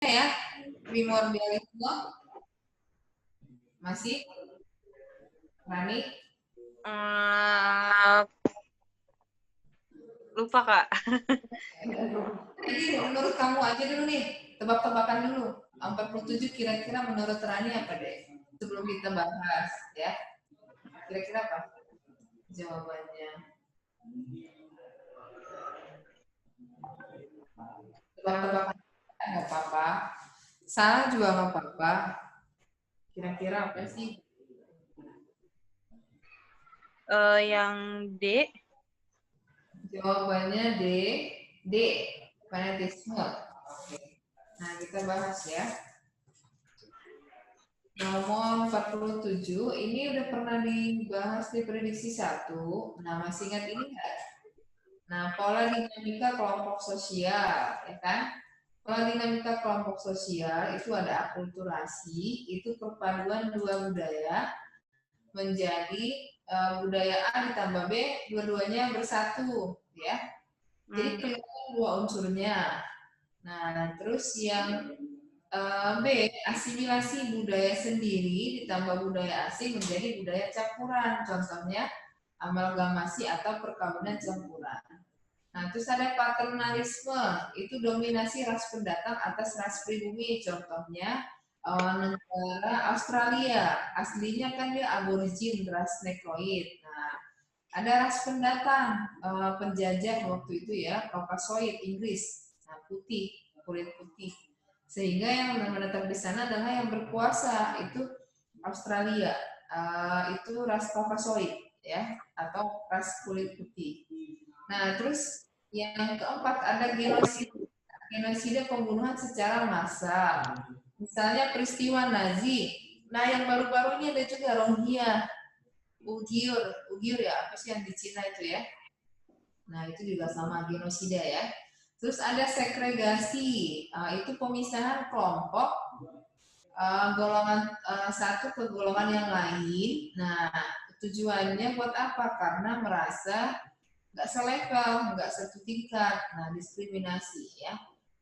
ya, primordialisme masih Rani? Lupa, Kak. Jadi menurut kamu aja dulu nih, tebak-tebakan dulu. 47 kira-kira menurut Rani apa deh? Sebelum kita bahas ya. Kira-kira apa jawabannya? Tebak-tebakan nggak apa-apa. Salah juga nggak apa-apa. Kira-kira apa sih? Yang D. Jawabannya D. D. Fanatisme. Oke. Nah, kita bahas ya. Nomor 47, ini udah pernah dibahas di prediksi 1. Nah, masih ingat ini nggak? Nah, pola dinamika kelompok sosial, ya kan? Pola dinamika kelompok sosial itu ada akulturasi, itu perpaduan dua budaya menjadi budaya A ditambah B, dua-duanya bersatu, ya. Jadi kelihatan dua unsurnya. Nah, terus yang B, asimilasi budaya sendiri ditambah budaya asing menjadi budaya campuran. Contohnya amalgamasi atau perkawinan campuran. Nah, terus ada paternalisme, itu dominasi ras pendatang atas ras pribumi. Contohnya negara Australia, aslinya kan dia aborigin ras negroid. Nah, ada ras pendatang, penjajah waktu itu ya, Caucasoid Inggris, nah putih, kulit putih. Sehingga yang menetap di sana adalah yang berkuasa itu Australia, itu ras Caucasoid ya, atau ras kulit putih. Nah, terus yang keempat ada genosida. Genosida pembunuhan secara massal. Misalnya peristiwa Nazi. Nah, yang baru-baru ini ada juga Rohingya, Uighur ya, apa sih yang di Cina itu ya? Nah, itu juga sama genosida ya. Terus ada segregasi, itu pemisahan kelompok golongan satu ke golongan yang lain. Nah, tujuannya buat apa? Karena merasa nggak selevel, nggak satu tingkat. Nah, diskriminasi ya.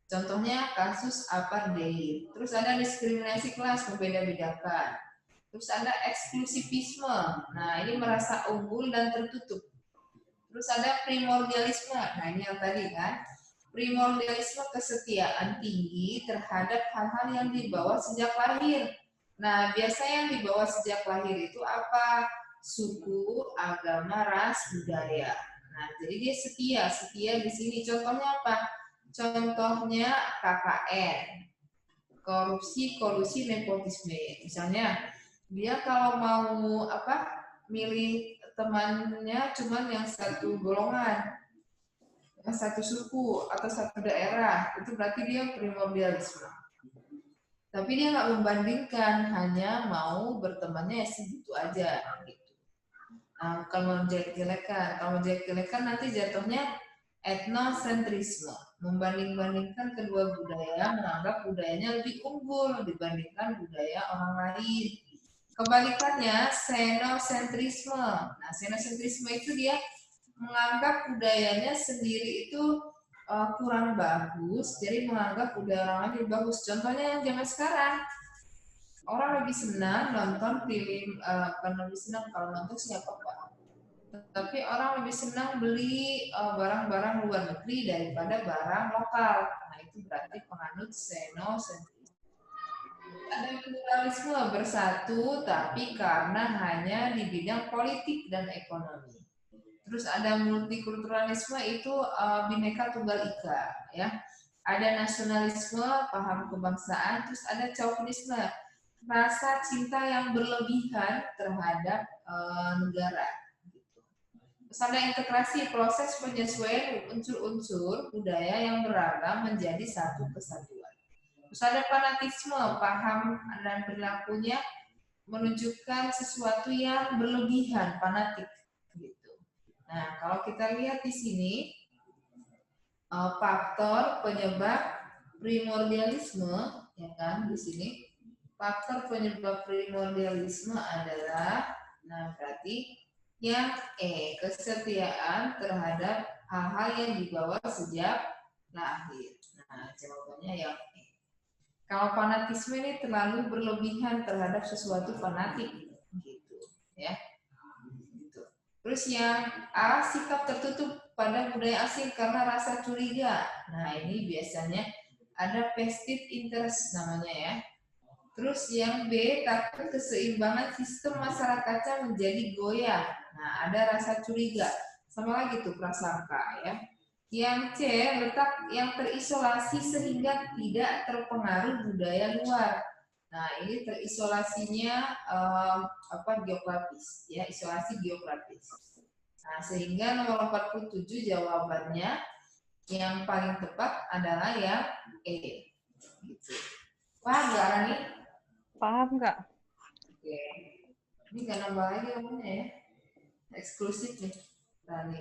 Contohnya kasus apartheid. Terus ada diskriminasi kelas, membeda-bedakan. Terus ada eksklusivisme. Nah, ini merasa unggul dan tertutup. Terus ada primordialisme. Nah, ini yang tadi kan. Primordialisme kesetiaan tinggi terhadap hal-hal yang dibawa sejak lahir. Nah, biasanya yang dibawa sejak lahir itu apa? Suku, agama, ras, budaya. Nah, jadi dia setia di sini. Contohnya apa? Contohnya KKN, korupsi, kolusi, nepotisme. Misalnya, dia kalau mau apa? Milih temannya cuman yang satu golongan, yang satu suku atau satu daerah, itu berarti dia primordialisme. Tapi dia nggak membandingkan, hanya mau bertemannya segitu aja. Gitu. Nah, kalau jelek-jelekan, nanti jatuhnya etnosentrisme, membanding-bandingkan kedua budaya, menganggap budayanya lebih unggul dibandingkan budaya orang lain. Kebalikannya, xenocentrisme. Nah, xenocentrisme itu dia menganggap budayanya sendiri itu kurang bagus, jadi menganggap budaya orang lain lebih bagus. Contohnya yang zaman sekarang, orang lebih senang nonton film, bukan lebih senang kalau nonton siapa pak, tapi orang lebih senang beli barang-barang luar negeri daripada barang lokal. Nah, itu berarti penganut xenocentrisme. Ada pluralisme bersatu, tapi karena hanya di bidang politik dan ekonomi. Terus ada multikulturalisme itu bineka tunggal ika, ya. Ada nasionalisme, paham kebangsaan, terus ada chauvinisme, rasa cinta yang berlebihan terhadap negara. Terus ada integrasi, proses penyesuaian unsur-unsur budaya yang beragam menjadi satu kesatuan. Terus ada fanatisme, paham dan perilakunya menunjukkan sesuatu yang berlebihan, fanatik. Gitu. Nah, kalau kita lihat di sini, faktor penyebab primordialisme, ya kan, di sini faktor penyebab primordialisme adalah, nah berarti yang kesetiaan terhadap hal-hal yang dibawa sejak lahir. Nah, jawabannya yang Kalau fanatisme ini terlalu berlebihan terhadap sesuatu fanatik, gitu, ya. Gitu. Terus yang A, sikap tertutup pada budaya asing karena rasa curiga. Nah, ini biasanya ada vested interest namanya ya. Terus yang B, takut keseimbangan sistem masyarakatnya menjadi goyah. Nah, ada rasa curiga. Sama lagi tuh prasangka ya. Yang C, letak yang terisolasi sehingga tidak terpengaruh budaya luar. Nah, ini terisolasinya geografis ya, isolasi geografis. Nah, sehingga nomor 47 jawabannya yang paling tepat adalah yang E. Gitu. Paham nggak Rani? Paham nggak? Oke. Ini nggak nambah lagi namanya ya. Eksklusif nih, Rani.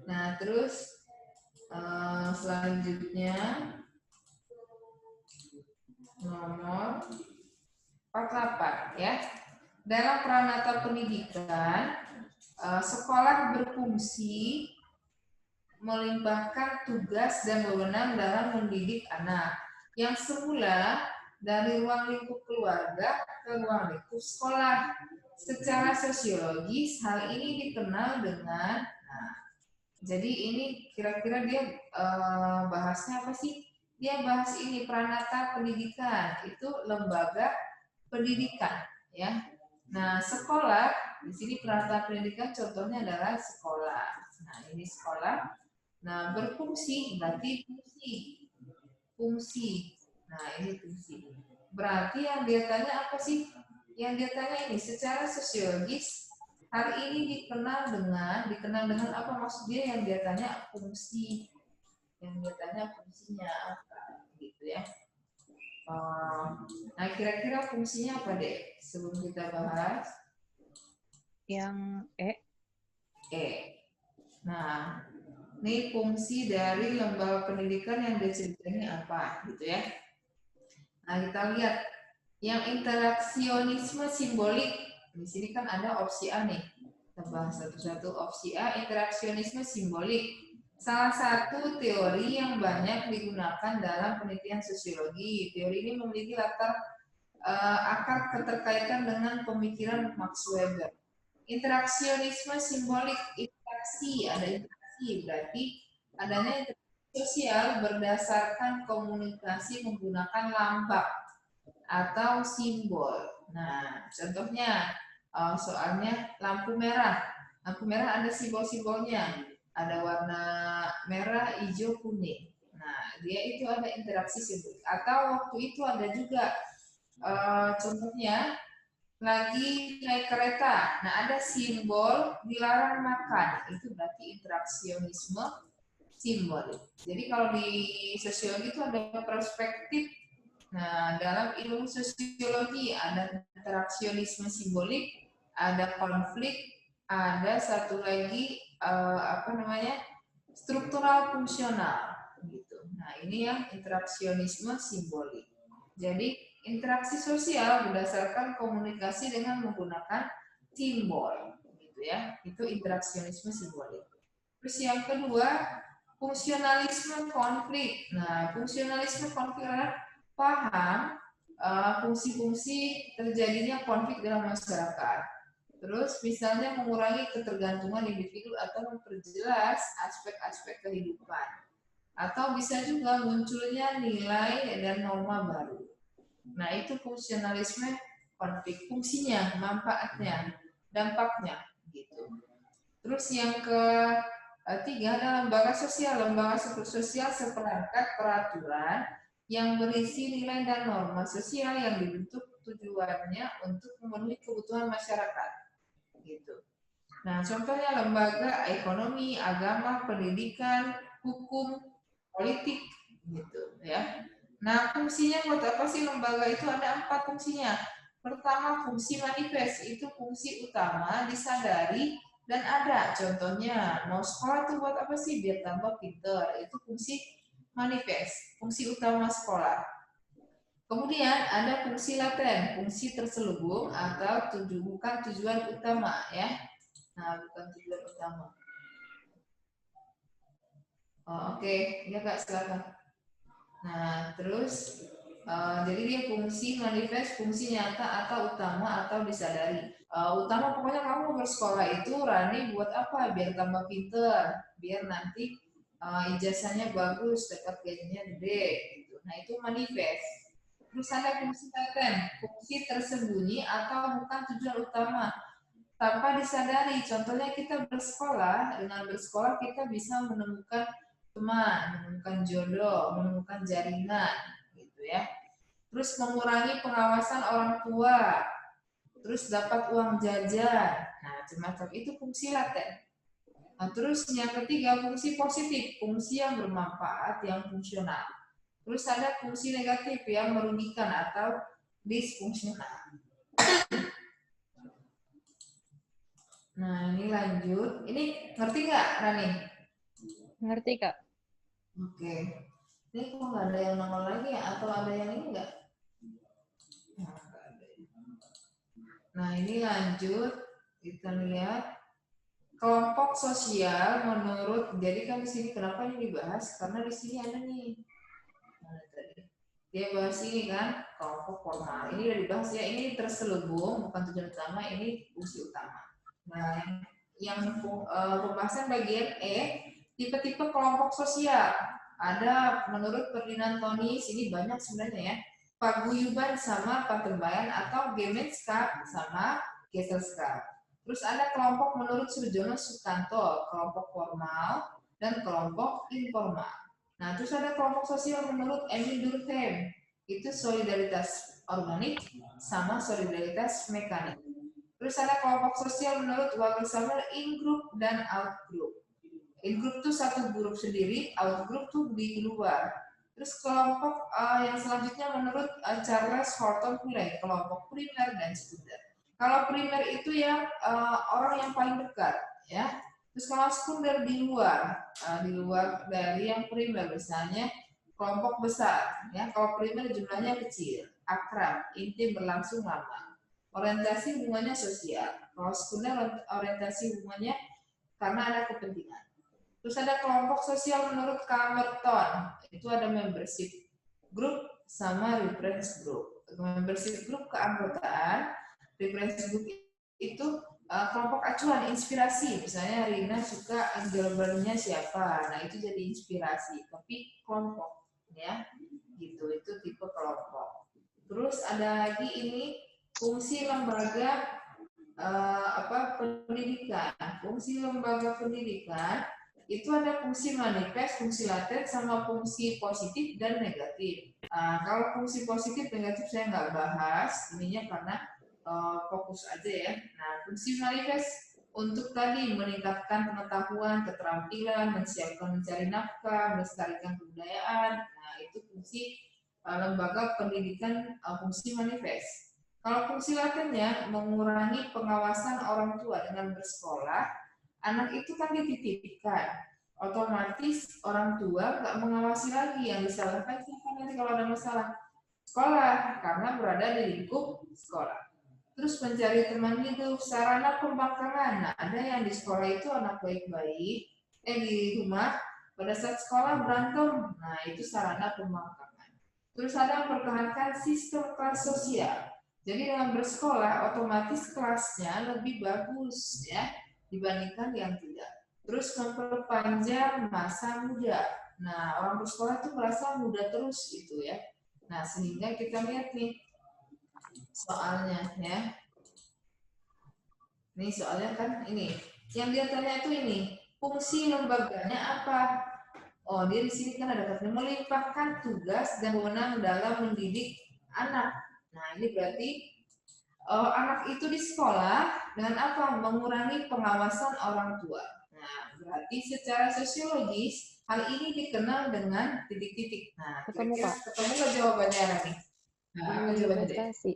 Nah, terus selanjutnya nomor 48 ya. Dalam Pranata Pendidikan, sekolah berfungsi melimpahkan tugas dan wewenang dalam mendidik anak yang semula dari ruang lingkup keluarga ke ruang lingkup sekolah. Secara sosiologis, hal ini dikenal dengan, jadi ini kira-kira dia bahasnya apa sih? Dia bahas ini Pranata Pendidikan, itu lembaga pendidikan, ya. Nah, sekolah di sini Pranata Pendidikan contohnya adalah sekolah. Nah, ini sekolah. Nah, berfungsi berarti fungsi. Nah, ini fungsi. Berarti yang dia tanya apa sih? Yang dia tanya ini secara sosiologis hal ini dikenal dengan apa maksud dia yang dia tanya fungsi. Yang dia tanya fungsinya apa gitu ya. Nah, kira-kira fungsinya apa deh? Sebelum kita bahas. Yang E. E. Nah, ini fungsi dari lembaga pendidikan yang diceritain apa gitu ya. Nah, kita lihat yang interaksionisme simbolik. Di sini kan ada opsi A nih. Kita bahas satu-satu. Opsi A, interaksionisme simbolik. Salah satu teori yang banyak digunakan dalam penelitian sosiologi. Teori ini memiliki akar keterkaitan dengan pemikiran Max Weber. Interaksionisme simbolik, interaksi, ada interaksi berarti adanya interaksi sosial berdasarkan komunikasi menggunakan lambang atau simbol. Nah, contohnya soalnya lampu merah. Lampu merah ada simbol-simbolnya. Ada warna merah, hijau, kuning. Nah, dia itu ada interaksi simbolik. Atau waktu itu ada juga contohnya lagi naik kereta. Nah, ada simbol dilarang makan. Itu berarti interaksionisme simbolik. Jadi kalau di sosiologi itu ada perspektif. Nah, dalam ilmu sosiologi ada interaksionisme simbolik, ada konflik, ada satu lagi struktural fungsional gitu. Nah, ini yang interaksionisme simbolik. Jadi interaksi sosial berdasarkan komunikasi dengan menggunakan simbol gitu ya. Itu interaksionisme simbolik. Terus yang kedua, fungsionalisme konflik. Nah, fungsionalisme konflik adalah paham fungsi-fungsi terjadinya konflik dalam masyarakat. Terus misalnya mengurangi ketergantungan individu atau memperjelas aspek-aspek kehidupan. Atau bisa juga munculnya nilai dan norma baru. Nah, itu fungsionalisme konflik, fungsinya, manfaatnya, dampaknya gitu. Terus yang ketiga adalah lembaga sosial. Lembaga sosial seperangkat peraturan yang berisi nilai dan norma sosial yang dibentuk tujuannya untuk memenuhi kebutuhan masyarakat. Gitu. Nah, contohnya lembaga ekonomi, agama, pendidikan, hukum, politik, gitu ya. Nah, fungsinya buat apa sih lembaga itu? Ada 4 fungsinya. Pertama, fungsi manifest, itu fungsi utama disadari dan ada. Contohnya, mau sekolah itu buat apa sih? Biar tambah pinter. Itu fungsi manifest, fungsi utama sekolah. Kemudian ada fungsi laten, fungsi terselubung atau bukan tujuan utama ya. Nah, bukan tujuan utama. Oh, oke, ya Kak, silakan. Nah, terus jadi dia fungsi manifest, fungsi nyata atau utama atau disadari. Utama pokoknya kamu bersekolah itu Rani buat apa? Biar tambah pinter, biar nanti ijazahnya bagus, dapat gajinya gede. Gitu. Nah itu manifest. Terus ada fungsi laten, fungsi tersembunyi atau bukan tujuan utama tanpa disadari. Contohnya kita bersekolah, dengan bersekolah kita bisa menemukan teman, menemukan jodoh, menemukan jaringan, gitu ya. Terus mengurangi pengawasan orang tua, terus dapat uang jajan. Nah, semacam itu fungsi laten. Nah, terus yang ketiga fungsi positif, fungsi yang bermanfaat, yang fungsional. Terus ada fungsi negatif yang merugikan atau disfungsional. Nah, ini lanjut. Ini ngerti nggak, Rani? Ngerti, Kak. Oke. Ini kok nggak ada yang nongol lagi ya? Atau ada yang ini nggak? Nah, ini lanjut. Kita lihat. Kelompok sosial menurut, jadi kan di sini kenapa ini dibahas? Karena di sini ada nih. Mana tadi? Dia bahas ini kan, kelompok formal. Ini udah dibahas ya, ini terselubung, bukan tujuan utama, ini fungsi utama. Nah, yang pembahasan bagian E, tipe-tipe kelompok sosial. Ada menurut Ferdinand Tonis, ini banyak sebenarnya ya, paguyuban sama patembayan atau gemenskap sama geselskap. Terus ada kelompok menurut Surjono Sukanto, kelompok formal dan kelompok informal. Nah, terus ada kelompok sosial menurut Emil Durkheim, itu solidaritas organik sama solidaritas mekanik. Terus ada kelompok sosial menurut Wagner in group dan out group. In group tuh satu grup sendiri, out group tuh di luar. Terus kelompok yang selanjutnya menurut Charles Horton Pillay, kelompok primer dan sekunder. Kalau primer itu yang orang yang paling dekat, ya. Terus kalau sekunder di luar dari yang primer, misalnya kelompok besar, ya. Kalau primer jumlahnya kecil, akrab, intim, berlangsung lama. Orientasi hubungannya sosial. Kalau sekunder orientasi hubungannya karena ada kepentingan. Terus ada kelompok sosial menurut Camerton, itu ada membership group sama reference group. Membership group keanggotaan, reference group itu kelompok acuan, inspirasi. Misalnya Rina suka gambarnya siapa, nah itu jadi inspirasi. Tapi kelompok, ya, gitu. Itu tipe kelompok. Terus ada lagi ini fungsi lembaga pendidikan. Fungsi lembaga pendidikan itu ada fungsi manifest, fungsi laten, sama fungsi positif dan negatif. Kalau fungsi positif negatif saya nggak bahas, ininya karena fokus aja ya. Nah, fungsi manifest untuk tadi meningkatkan pengetahuan, keterampilan, mensiapkan mencari nafkah, melestarikan kebudayaan. Nah, itu fungsi lembaga pendidikan, fungsi manifest. Kalau fungsi latennya mengurangi pengawasan orang tua dengan bersekolah, anak itu kan dititipkan, otomatis orang tua nggak mengawasi lagi, yang disalahkan siapa nanti kalau ada masalah? Sekolah, karena berada di lingkup sekolah. Terus mencari teman hidup, sarana pembangkangan. Nah, ada yang di sekolah itu anak baik-baik, di rumah pada saat sekolah berantem. Nah, itu sarana pembangkangan. Terus ada mempertahankan sistem kelas sosial. Jadi dengan bersekolah otomatis kelasnya lebih bagus ya dibandingkan yang tidak. Terus memperpanjang masa muda. Nah, orang bersekolah itu merasa muda terus gitu ya. Nah, sehingga kita lihat nih soalnya ya. Ini soalnya kan ini. Yang dia tanya itu ini, fungsi lembaganya apa? Oh, dia di sini kan ada kata melimpahkan tugas dan wewenang dalam mendidik anak. Nah, ini berarti anak itu di sekolah dengan apa? Mengurangi pengawasan orang tua. Nah, berarti secara sosiologis hal ini dikenal dengan titik-titik. Nah, Ketemu, kira-kira Kak. ketemu nggak jawabannya nih? Nah, apa jawabannya deh? Prestasi.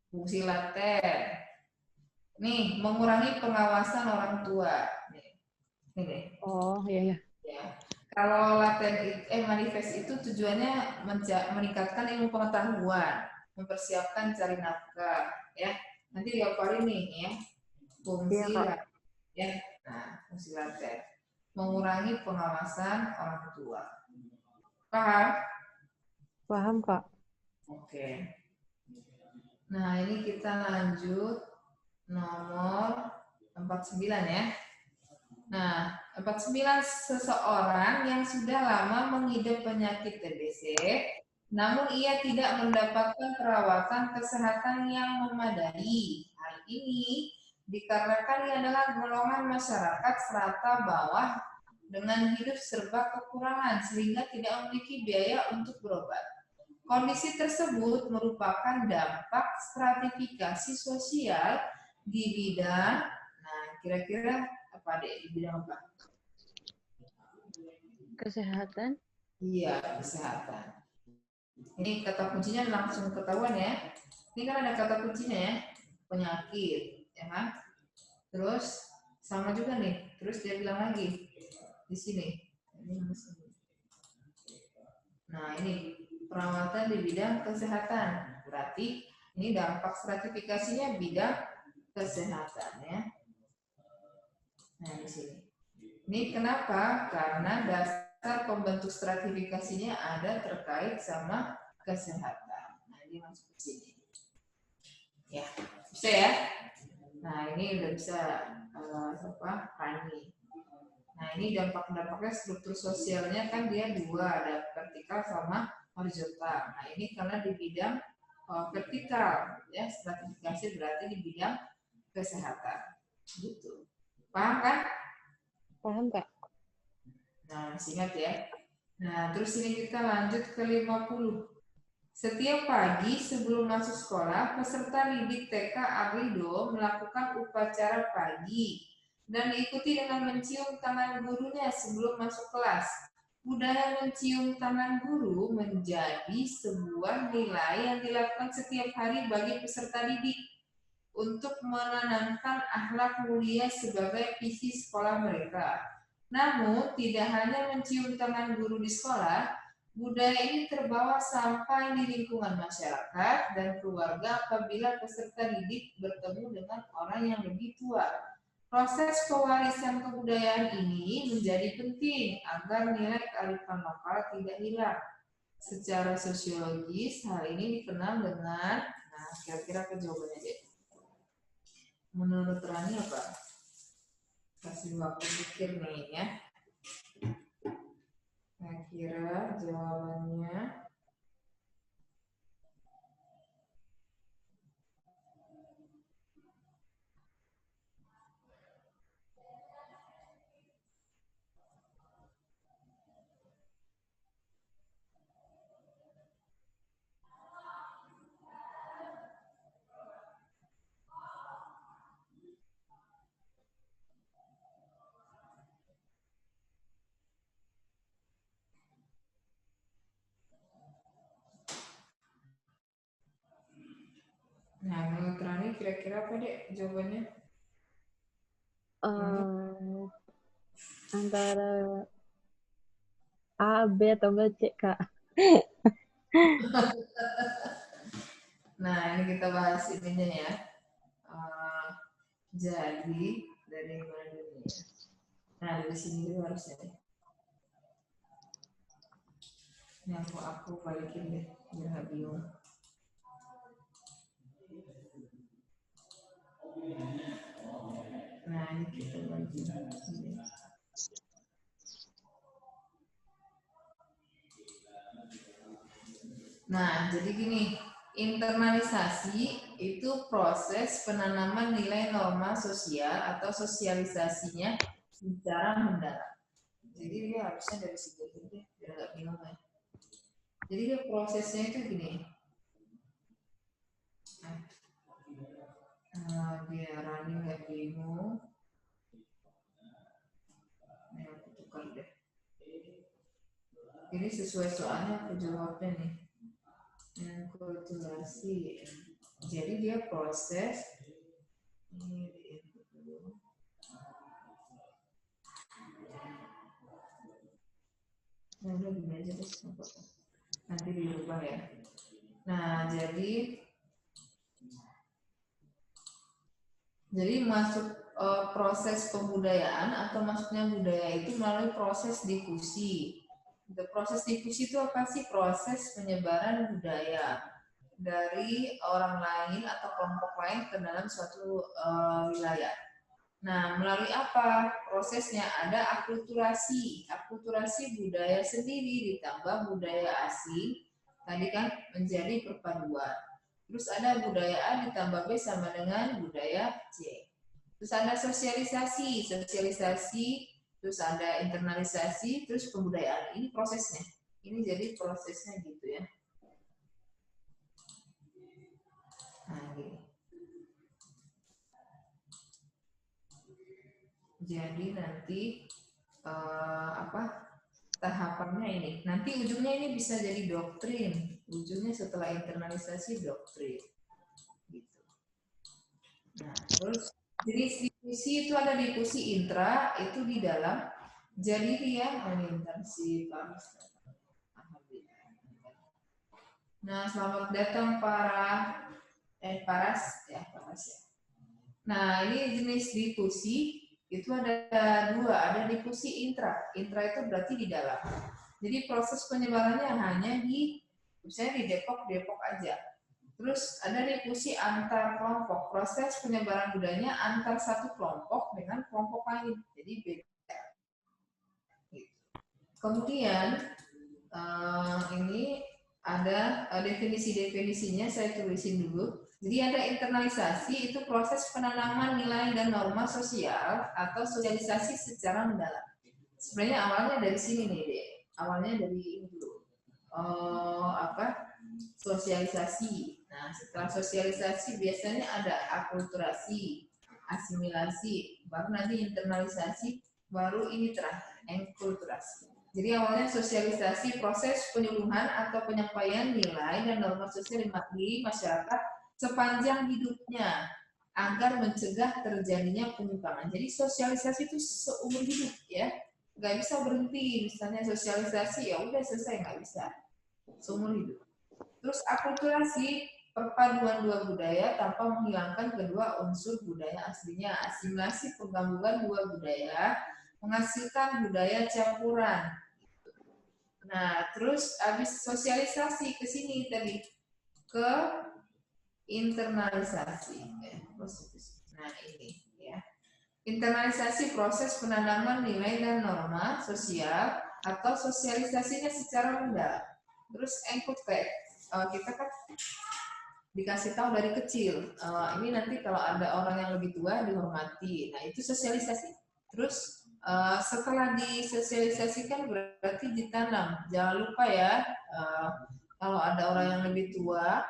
Fungsi laten. Nih, mengurangi pengawasan orang tua. Nih, nih. Oh, iya, iya. Ya. Kalau laten manifest itu tujuannya meningkatkan ilmu pengetahuan, mempersiapkan cari nafkah, ya. Nanti dihafalin nih ya. Iya, Fungsi Kak. laten, ya. Nah, fungsi laten mengurangi pengawasan orang tua. Paham? Paham, Kak. Oke. Nah, ini kita lanjut nomor 49 ya. Nah, 49, seseorang yang sudah lama mengidap penyakit TBC, namun ia tidak mendapatkan perawatan kesehatan yang memadai. Hal ini dikarenakan ia adalah golongan masyarakat strata bawah dengan hidup serba kekurangan sehingga tidak memiliki biaya untuk berobat. Kondisi tersebut merupakan dampak stratifikasi sosial di bidang, nah kira-kira apa deh, di bidang apa? Kesehatan. Iya, kesehatan. Ini kata kuncinya langsung ketahuan ya. Ini kan ada kata kuncinya ya, penyakit, ya kan? Terus sama juga nih. Terus dia bilang lagi di sini. Nah ini perawatan di bidang kesehatan. Berarti ini dampak stratifikasinya bidang kesehatan ya. Nah di sini. Ini kenapa? Karena dasar pembentuk stratifikasinya ada terkait sama kesehatan. Nah, ini masuk ke sini. Ya, bisa ya? Nah, ini udah bisa Rani. Nah, ini dampak-dampaknya struktur sosialnya kan dia dua, ada vertikal sama horizontal. Nah, ini karena di bidang vertikal, ya, stratifikasi berarti di bidang kesehatan. Gitu. Paham kan? Paham, Kak. Nah, singkat ya. Nah, terus ini kita lanjut ke 50. Setiap pagi sebelum masuk sekolah, peserta didik TK Aglido melakukan upacara pagi dan diikuti dengan mencium tangan gurunya sebelum masuk kelas. Budaya mencium tangan guru menjadi sebuah nilai yang dilakukan setiap hari bagi peserta didik untuk menanamkan akhlak mulia sebagai visi sekolah mereka. Namun, tidak hanya mencium tangan guru di sekolah, budaya ini terbawa sampai di lingkungan masyarakat dan keluarga apabila peserta didik bertemu dengan orang yang lebih tua. Proses pewarisan kebudayaan ini menjadi penting agar nilai kearifan lokal tidak hilang. Secara sosiologis, hal ini dikenal dengan, nah kira-kira jawabannya deh. Menurut Rani apa? Kasih waktu pikir nih ya. Kira-kira jawabannya nah, menurut Rani kira-kira apa deh jawabannya? Antara A, B, atau B, C, Kak. Nah, ini kita bahas ininya ya. Jadi, dari mana dulu ya? Nah, dari sini dulu harusnya deh. Ini aku balikin deh, biar nggak bingung. Nah, ini kita bagi sini. Nah, jadi gini, internalisasi itu proses penanaman nilai norma sosial atau sosialisasinya secara mendalam. Jadi dia harusnya dari situ deh, biar nggak bingung ya. Jadi dia prosesnya itu gini. Biar Rani nggak bingung. Nah, aku tukar deh. Ini sesuai soalnya aku jawabnya nih. Kulturasi. Jadi dia proses ini dulu. Nah, udah gini aja deh, nanti dirubah ya. Nah, jadi masuk proses pembudayaan atau masuknya budaya itu melalui proses diskusi, Proses difusi itu apa sih? Proses penyebaran budaya dari orang lain atau kelompok lain ke dalam suatu wilayah. Nah, melalui apa prosesnya? Ada akulturasi. Akulturasi budaya sendiri ditambah budaya asing. Tadi kan menjadi perpaduan. Terus ada budaya A ditambah B sama dengan budaya C. Terus ada sosialisasi. Sosialisasi, terus ada internalisasi, terus pembudayaan. Ini prosesnya. Ini jadi prosesnya gitu ya. Nah, gini. Jadi nanti tahapannya ini. Nanti ujungnya ini bisa jadi doktrin. Ujungnya setelah internalisasi doktrin. Gitu. Nah, terus jenis difusi itu ada difusi intra itu di dalam. Jadi dia mengintersi Nah, selamat datang paras ya. Nah, ini jenis difusi itu ada dua, ada difusi intra. Intra itu berarti di dalam. Jadi proses penyebarannya hanya misalnya di Depok aja. Terus ada difusi antar kelompok. Proses penyebaran budayanya antar satu kelompok dengan kelompok lain. Jadi beda. Kemudian ini ada definisinya saya tulisin dulu. Jadi ada internalisasi, itu proses penanaman nilai dan norma sosial atau sosialisasi secara mendalam. Sebenarnya awalnya dari sini nih, deh. Awalnya dari ini dulu. Sosialisasi. Nah, setelah sosialisasi biasanya ada akulturasi, asimilasi, baru nanti internalisasi, baru ini terakhir, enkulturasi. Jadi awalnya sosialisasi proses penyuluhan atau penyampaian nilai dan norma sosial di masyarakat sepanjang hidupnya agar mencegah terjadinya penyimpangan. Jadi sosialisasi itu seumur hidup ya, nggak bisa berhenti. Misalnya sosialisasi ya udah selesai, nggak bisa, seumur hidup. Terus akulturasi perpaduan dua budaya tanpa menghilangkan kedua unsur budaya aslinya. Asimilasi penggabungan dua budaya menghasilkan budaya campuran. Nah, terus habis sosialisasi ke sini tadi ke internalisasi. Nah, ini ya. Internalisasi proses penanaman nilai dan norma sosial atau sosialisasinya secara mendalam. Terus enkulturasi, kita kan dikasih tahu dari kecil. Ini nanti kalau ada orang yang lebih tua dihormati. Nah, itu sosialisasi. Terus setelah disosialisasikan berarti ditanam. Jangan lupa ya, kalau ada orang yang lebih tua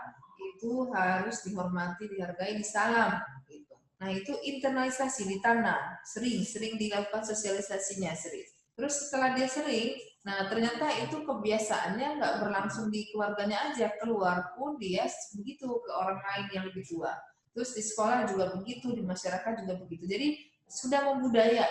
itu harus dihormati, dihargai, disalam. Gitu. Nah, itu internalisasi, ditanam. Sering dilakukan sosialisasinya, sering. Terus setelah dia sering, nah ternyata itu kebiasaannya nggak berlangsung di keluarganya aja, keluar pun dia begitu ke orang lain yang lebih tua. Terus di sekolah juga begitu, di masyarakat juga begitu. Jadi sudah membudaya,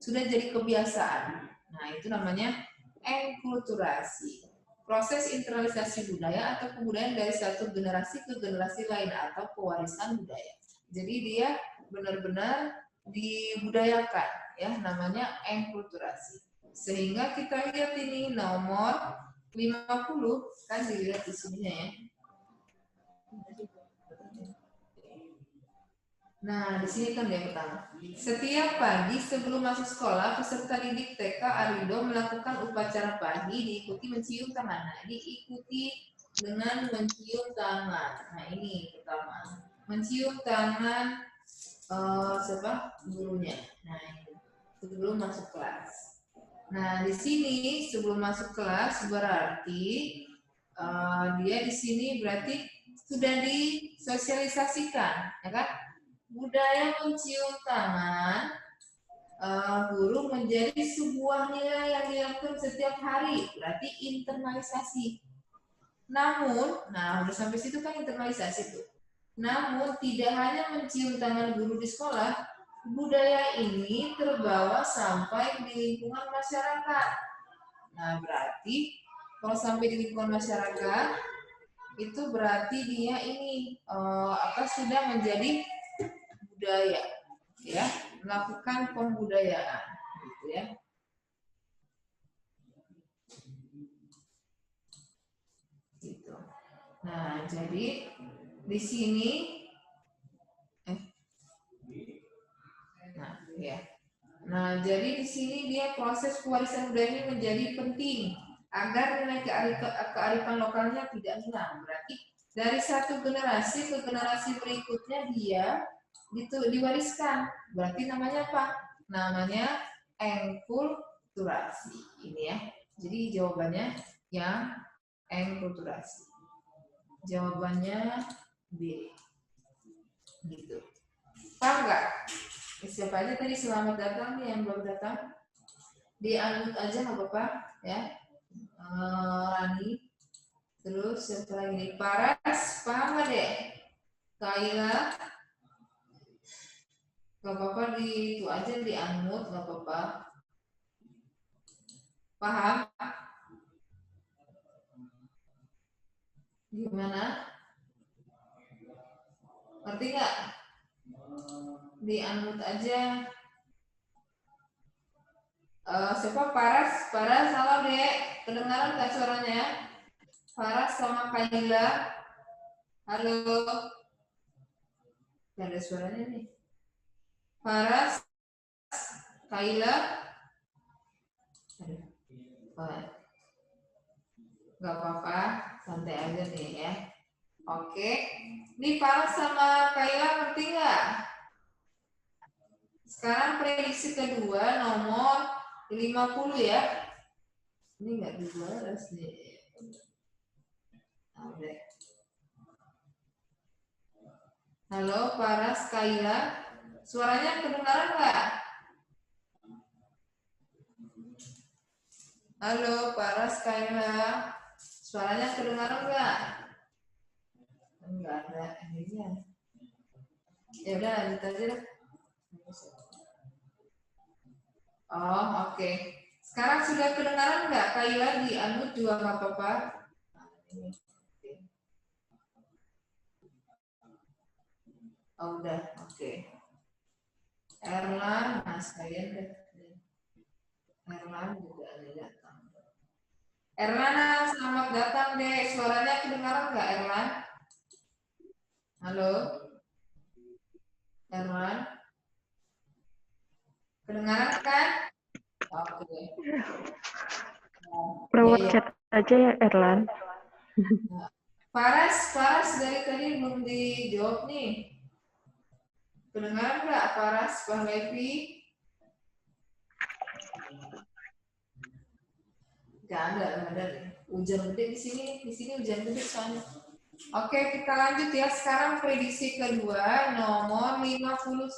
sudah jadi kebiasaan. Nah, itu namanya enkulturasi. Proses internalisasi budaya atau kebudayaan dari satu generasi ke generasi lain atau pewarisan budaya. Jadi dia benar-benar dibudayakan, ya, namanya enkulturasi. Sehingga kita lihat ini nomor 50, kan dilihat di sini ya. Nah, di sini kan yang pertama. Setiap pagi sebelum masuk sekolah, peserta didik TK Arido melakukan upacara pagi diikuti mencium tangan. Nah, diikuti dengan mencium tangan. Nah, ini pertama. Mencium tangan gurunya. Nah, ini sebelum masuk kelas. Nah, di sini sebelum masuk kelas berarti dia di sini berarti sudah disosialisasikan, ya kan? Budaya mencium tangan guru menjadi sebuah nilai yang dilakukan setiap hari, berarti internalisasi. Namun, nah udah sampai situ kan internalisasi tuh. Namun tidak hanya mencium tangan guru di sekolah, budaya ini terbawa sampai di lingkungan masyarakat. Nah, berarti kalau sampai di lingkungan masyarakat itu berarti dia ini sudah menjadi budaya, ya, melakukan pembudayaan, gitu ya. Nah, jadi di sini Nah, jadi di sini dia proses pewarisan budaya ini menjadi penting agar nilai kearifan lokalnya tidak hilang. Berarti dari satu generasi ke generasi berikutnya dia diwariskan. Berarti namanya apa? Namanya enkulturasi. Ini ya. Jadi jawabannya yang enkulturasi. Jawabannya B. Gitu. Paham nggak? Siapa aja tadi selamat datang nih yang belum datang? Di-unmute aja nggak apa-apa ya. Rani. Terus siapa lagi nih? Paras, paham nggak deh? Kaila. Nggak apa-apa di itu aja di-unmute nggak apa-apa. Paham? Gimana? Ngerti nggak? Di-unmute aja. Siapa Paras? Paras, halo dek. Kedengaran nggak suaranya? Paras sama Kaila. Halo. Gak ada suaranya nih. Paras, Kaila. Gak apa-apa, santai aja nih ya. Oke. Ini Paras sama Kaila ngerti nggak? Sekarang prediksi kedua nomor 50 ya. Ini nggak dibalas nih. Halo Paras, Kaila. Suaranya kedengaran nggak? Halo Paras, Kaila. Suaranya kedengaran nggak? Enggak ada ininya. Ya udah lanjut aja deh. Oh, oke. Sekarang sudah kedengaran nggak? Kaila di-unmute juga nggak apa-apa. Oh, udah, oke. Erlan, Mas kalian deh. Erlan juga ada datang. Erlan, selamat datang deh. Suaranya kedengaran nggak Erlan? Halo? Erlan? Kedengaran kan? Oke. Lewat chat aja ya Erlan. Paras dari tadi belum dijawab nih. Kedengaran nggak Paras, Pak Levi? Nggak ada. Hujan gede di sini hujan gede soalnya. Oke, kita lanjut ya. Sekarang prediksi kedua nomor 51.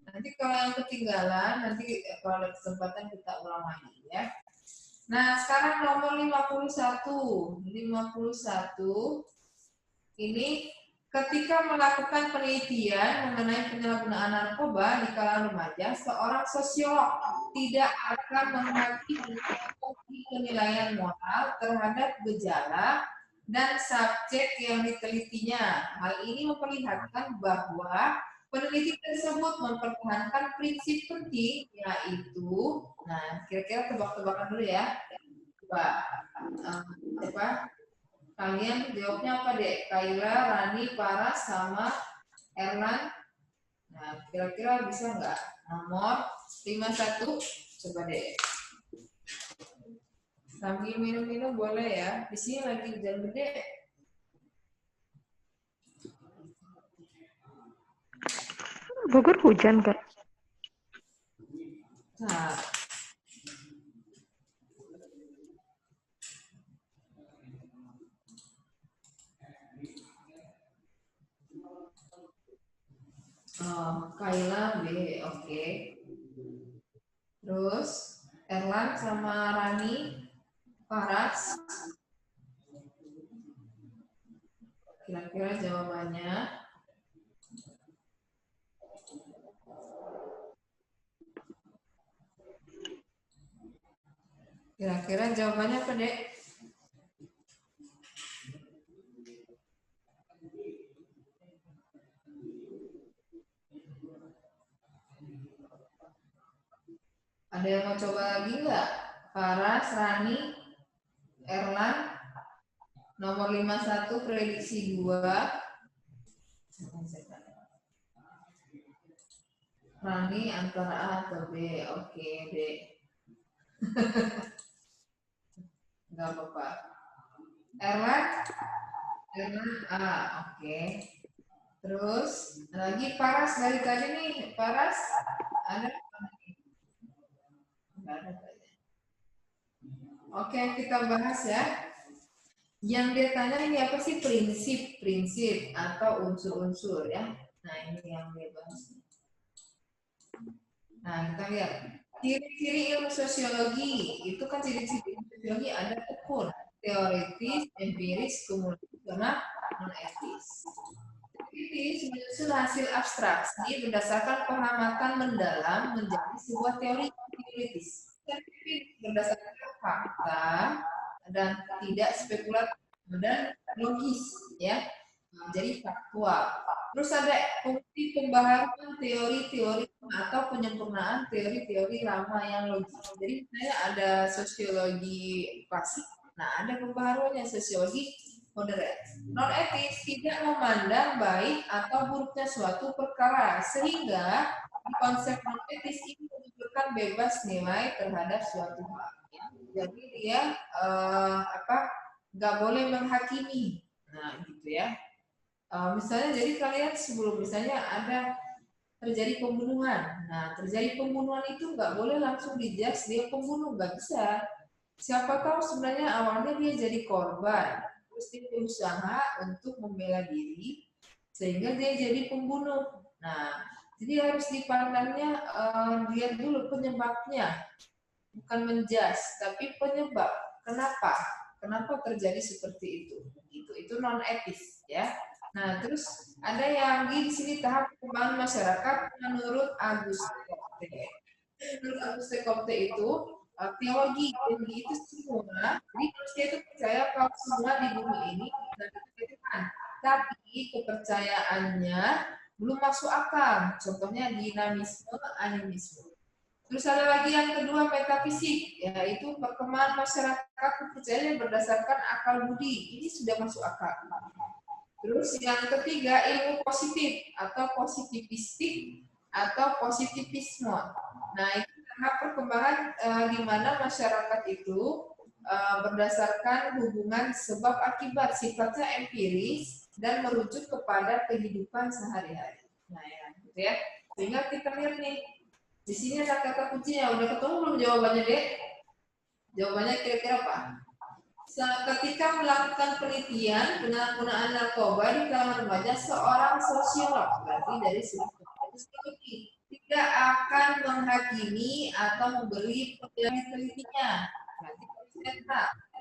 Nanti kalau yang ketinggalan, nanti kalau ada kesempatan kita ulang lagi ya. Nah, sekarang nomor 51. 51 ini ketika melakukan penelitian mengenai penyalahgunaan narkoba di kalangan remaja, seorang sosiolog tidak akan menghakimi penilaian moral terhadap gejala dan subjek yang ditelitinya. Hal ini memperlihatkan bahwa peneliti tersebut mempertahankan prinsip penting, yaitu, nah kira-kira tebak-tebakan dulu ya, apa? Kalian jawabnya apa dek? Kaila, Rani, Paras, sama Erlan. Nah, kira-kira bisa nggak? Nomor 51, coba deh. Sambil minum-minum boleh ya. Di sini lagi hujan gede. Bogor hujan Kak? Nah, Kaila B, oke. Terus Erlan sama Rani, Paras. Kira-kira jawabannya. Kira-kira jawabannya apa, Dek? Ada yang mau coba lagi nggak? Paras, Rani, Erlan? Nomor 51 prediksi 2. Rani antara A atau B. Oke, B. Enggak apa-apa. Erlan? Erlan A. Oke. Terus lagi Paras dari tadi nih. Paras ada? Enggak ada. Oke, kita bahas ya. Yang dia tanya ini apa sih, prinsip atau unsur-unsur ya. Nah, ini yang dia bahas. Nah, kita lihat ciri-ciri ilmu sosiologi. Itu kan ciri-ciri ilmu sosiologi ada ukur teoritis, empiris, kumulatif, sama non-etis. Teoritis menyusun hasil abstraksi berdasarkan pengamatan mendalam menjadi sebuah teori teoritis. Berdasarkan fakta dan tidak spekulatif dan logis ya, jadi faktual. Terus ada fungsi pembaharuan teori-teori atau penyempurnaan teori-teori lama yang logis. Jadi misalnya ada sosiologi klasik, nah ada pembaharuannya sosiologi modern. Non etis tidak memandang baik atau buruknya suatu perkara, sehingga konsep non etis ini menunjukkan bebas nilai terhadap suatu hal. Jadi dia nggak boleh menghakimi. Nah gitu ya. Misalnya jadi kalian sebelum misalnya ada terjadi pembunuhan. Nah terjadi pembunuhan itu nggak boleh langsung dijudge dia pembunuh, nggak bisa. Siapa tahu sebenarnya awalnya dia jadi korban, terus dia berusaha untuk membela diri sehingga dia jadi pembunuh. Nah jadi harus dipandangnya lihat dulu penyebabnya, bukan menjas, tapi penyebab. Kenapa? Kenapa terjadi seperti itu? Itu non etis ya. Nah, terus ada yang di sini tahap perkembangan masyarakat menurut Auguste Comte. Menurut Auguste Comte itu teologi itu semua. Jadi manusia itu percaya kalau semua di bumi ini dari Tuhan. Tapi kepercayaannya belum masuk akal. Contohnya dinamisme, animisme. Terus ada lagi yang kedua metafisik, yaitu perkembangan masyarakat kepercayaan berdasarkan akal budi. Ini sudah masuk akal. Terus yang ketiga ilmu positif atau positivistik atau positivisme. Nah itu karena perkembangan di mana masyarakat itu berdasarkan hubungan sebab akibat, sifatnya empiris dan merujuk kepada kehidupan sehari-hari. Nah ya, gitu ya. Sehingga kita lihat nih. Di sini ada kata kuncinya. Udah ketemu belum jawabannya, Dek? Jawabannya kira-kira apa? Ketika melakukan penelitian penyalahgunaan narkoba di kalangan remaja, seorang sosiolog, berarti dari psikologi, tidak akan menghakimi atau memberi penelitiannya.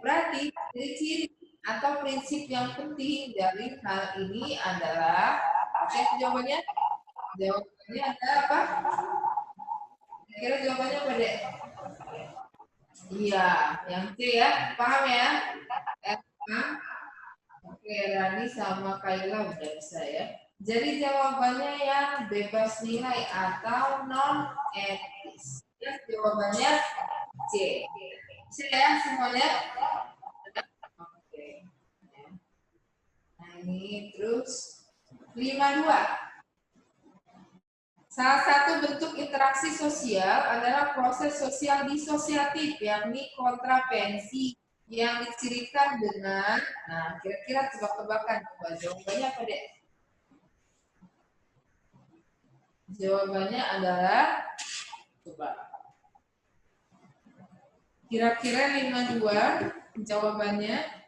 Berarti ciri-ciri atau prinsip yang penting dari hal ini adalah, oke, jawabannya? Jawabannya ada apa? Kira jawabannya apa, Dek? Iya, yang C ya. Paham ya? Oke, Rani sama Kayla udah bisa ya. Jadi jawabannya yang bebas nilai atau non etis. Ya, jawabannya C. C ya semuanya. Oke. Nah ini terus 52. Salah satu bentuk interaksi sosial adalah proses sosial disosiatif, yakni kontravensi yang dicirikan dengan, nah kira-kira tebak-tebakan, coba jawabannya apa, Dek? Jawabannya adalah, coba, kira-kira 52 jawabannya.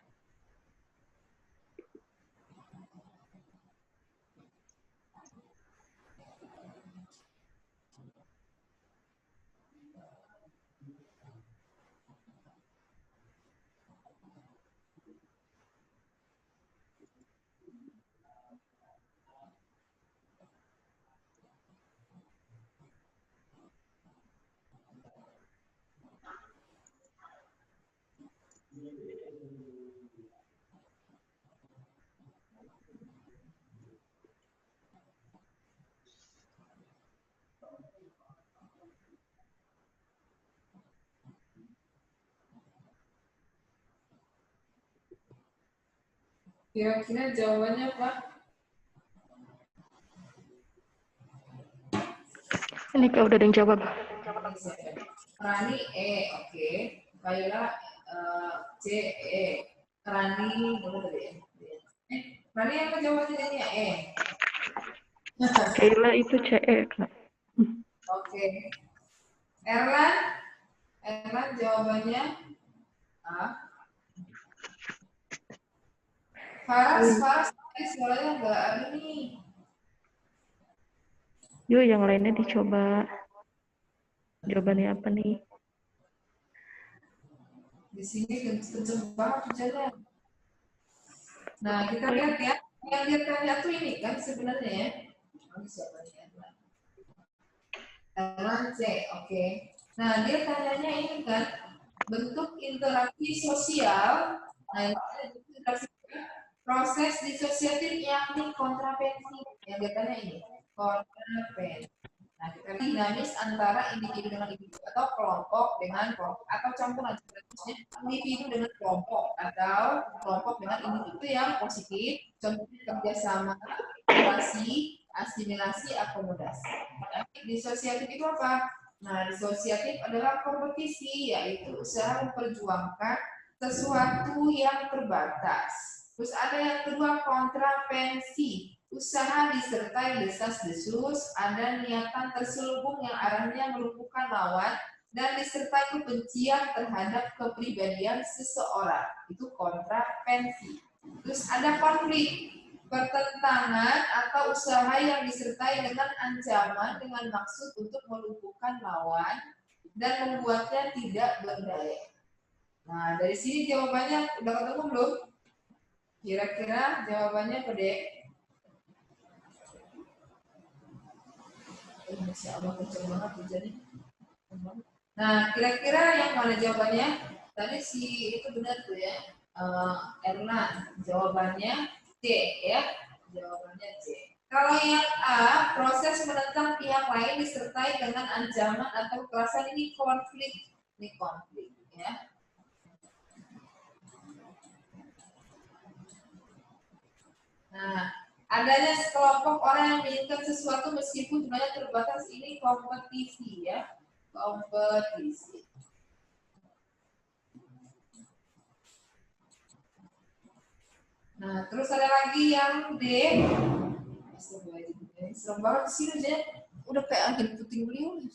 Kira-kira jawabannya apa? Ini Kak udah ada yang jawab. Rani E, oke. Kaila C, E. Rani, apa tadi ya? Rani apa jawabannya ini ya? E. Kayla itu CE Kak. Oke. Erlan? Erlan jawabannya A. Faras, suaranya nggak ada nih. Yuk yang lainnya dicoba. Jawabannya apa nih? Di sini kenceng banget hujannya. Nah, kita lihat ya. Yang dia tanya tuh ini kan sebenarnya ya. Siapa nih Erlan? Erlan C, oke. Nah, dia tanyanya ini kan bentuk interaksi sosial. Nah, interaksi proses disosiatif yakni kontravensi. Yang dia tanya ini, kontravensi. Nah, kita lihat dinamis antara individu dengan individu atau kelompok dengan kelompok atau campuran individu dengan kelompok atau kelompok dengan individu yang positif, contohnya kerjasama, relasi, asimilasi, akomodasi. Nah, disosiatif itu apa? Nah, disosiatif adalah kompetisi, yaitu usaha memperjuangkan sesuatu yang terbatas. Terus ada yang kedua kontravensi, usaha disertai desas-desus, ada niatan terselubung yang arahnya melumpuhkan lawan, dan disertai kebencian terhadap kepribadian seseorang. Itu kontravensi. Terus ada konflik, pertentangan atau usaha yang disertai dengan ancaman dengan maksud untuk melumpuhkan lawan dan membuatnya tidak berdaya. Nah, dari sini jawabannya udah ketemu belum? Kira-kira jawabannya apa, Dek? Masya Allah, kenceng banget hujannya. Nah, kira-kira yang mana jawabannya? Tadi si itu benar tuh ya. Erlan, jawabannya C ya. Jawabannya C. Kalau yang A, proses menentang pihak lain disertai dengan ancaman atau kekerasan, ini konflik. Ini konflik ya. Nah, adanya sekelompok orang yang menginginkan sesuatu meskipun jumlahnya terbatas, ini kompetisi ya. Kompetisi. Nah, terus ada lagi yang D. Serem banget sih aja. Udah kayak angin puting beliung.